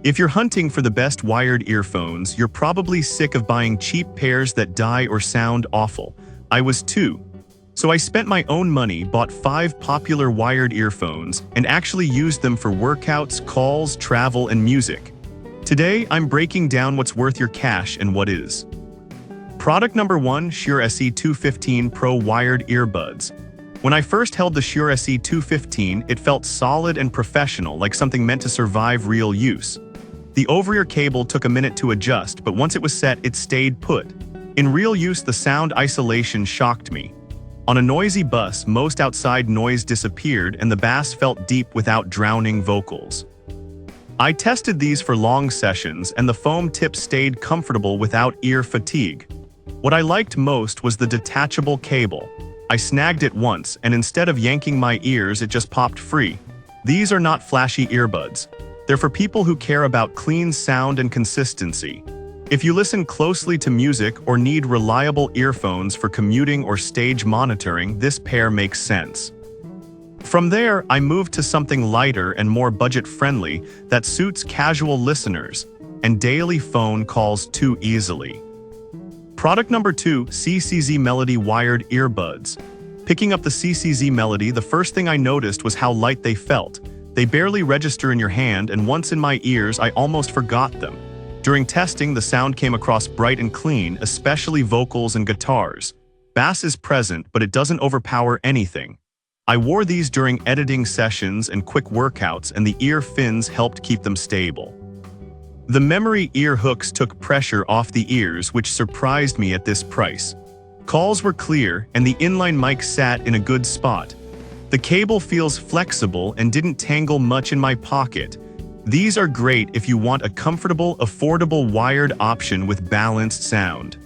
If you're hunting for the best wired earphones, you're probably sick of buying cheap pairs that die or sound awful. I was too. So I spent my own money, bought 5 popular wired earphones, and actually used them for workouts, calls, travel, and music. Today, I'm breaking down what's worth your cash and what is. Product number 1, Shure SE 215 Pro Wired Earbuds. When I first held the Shure SE 215, it felt solid and professional, like something meant to survive real use. The over-ear cable took a minute to adjust, but once it was set, it stayed put. In real use, the sound isolation shocked me. On a noisy bus, most outside noise disappeared and the bass felt deep without drowning vocals. I tested these for long sessions and the foam tip stayed comfortable without ear fatigue. What I liked most was the detachable cable. I snagged it once and instead of yanking my ears, it just popped free. These are not flashy earbuds. They're for people who care about clean sound and consistency. If you listen closely to music or need reliable earphones for commuting or stage monitoring, this pair makes sense. From there, I moved to something lighter and more budget-friendly that suits casual listeners and daily phone calls too easily. Product number 2, CCZ Melody Wired Earbuds. Picking up the CCZ Melody, the first thing I noticed was how light they felt. They barely register in your hand, and once in my ears, I almost forgot them. During testing, the sound came across bright and clean, especially vocals and guitars. Bass is present, but it doesn't overpower anything. I wore these during editing sessions and quick workouts, and the ear fins helped keep them stable. The memory ear hooks took pressure off the ears, which surprised me at this price. Calls were clear, and the inline mic sat in a good spot. The cable feels flexible and didn't tangle much in my pocket. These are great if you want a comfortable, affordable wired option with balanced sound.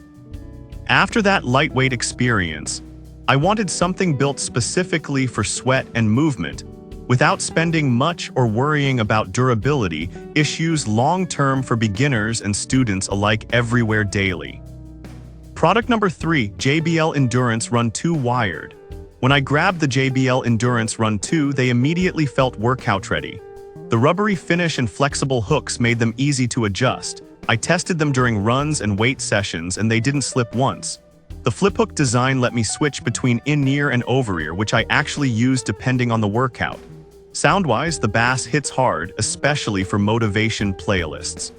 After that lightweight experience, I wanted something built specifically for sweat and movement, without spending much or worrying about durability issues long-term for beginners and students alike everywhere daily. Product number 3, JBL Endurance Run 2 Wired. When I grabbed the JBL Endurance Run 2, they immediately felt workout ready. The rubbery finish and flexible hooks made them easy to adjust. I tested them during runs and weight sessions and they didn't slip once. The flip hook design let me switch between in-ear and over-ear, which I actually used depending on the workout. Sound-wise, the bass hits hard, especially for motivation playlists.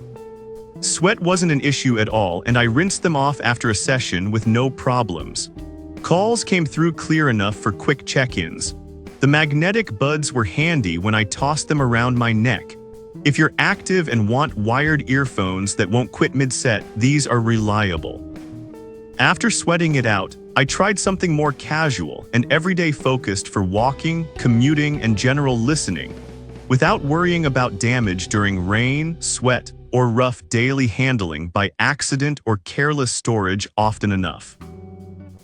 Sweat wasn't an issue at all, and I rinsed them off after a session with no problems. Calls came through clear enough for quick check-ins. The magnetic buds were handy when I tossed them around my neck. If you're active and want wired earphones that won't quit mid-set, these are reliable. After sweating it out, I tried something more casual and everyday focused for walking, commuting, and general listening, without worrying about damage during rain, sweat, or rough daily handling by accident or careless storage often enough.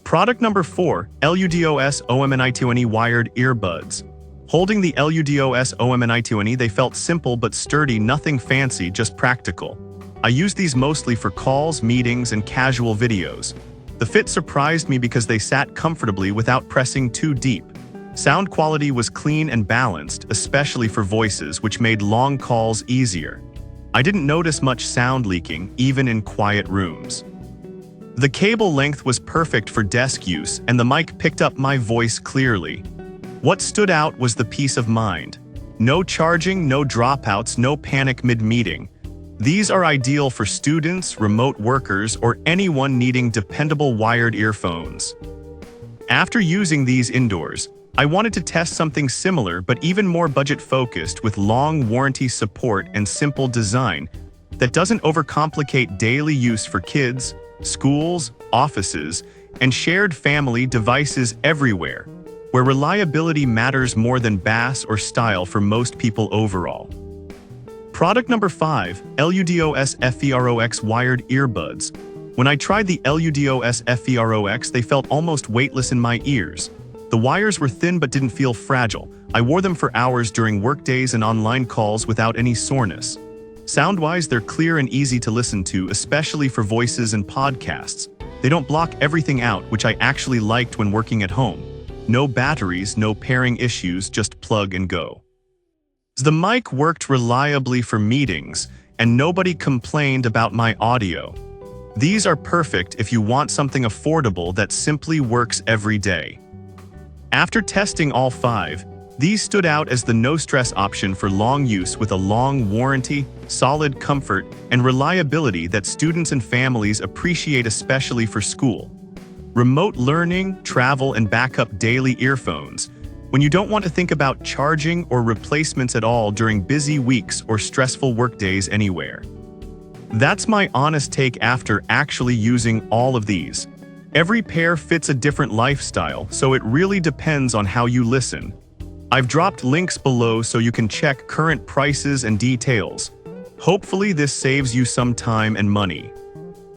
Product number 4, Ludos Omnitone Wired Earbuds. Holding the Ludos Omnitone, they felt simple but sturdy, nothing fancy, just practical. I used these mostly for calls, meetings, and casual videos. The fit surprised me because they sat comfortably without pressing too deep. Sound quality was clean and balanced, especially for voices, which made long calls easier. I didn't notice much sound leaking, even in quiet rooms. The cable length was perfect for desk use, and the mic picked up my voice clearly. What stood out was the peace of mind. No charging, no dropouts, no panic mid-meeting. These are ideal for students, remote workers, or anyone needing dependable wired earphones. After using these indoors, I wanted to test something similar but even more budget-focused with long warranty support and simple design that doesn't overcomplicate daily use for kids, schools, offices, and shared family devices everywhere, where reliability matters more than bass or style for most people overall. Product number 5, Ludos Ferox Wired Earbuds. When I tried the Ludos Ferox, they felt almost weightless in my ears. The wires were thin but didn't feel fragile. I wore them for hours during workdays and online calls without any soreness. Sound-wise, they're clear and easy to listen to, especially for voices and podcasts. They don't block everything out, which I actually liked when working at home. No batteries, no pairing issues, just plug and go. The mic worked reliably for meetings, and nobody complained about my audio. These are perfect if you want something affordable that simply works every day. After testing all 5, these stood out as the no-stress option for long use with a long warranty, solid comfort, and reliability that students and families appreciate, especially for school, remote learning, travel, and backup daily earphones, when you don't want to think about charging or replacements at all during busy weeks or stressful workdays anywhere. That's my honest take after actually using all of these. Every pair fits a different lifestyle, so it really depends on how you listen. I've dropped links below so you can check current prices and details. Hopefully this saves you some time and money.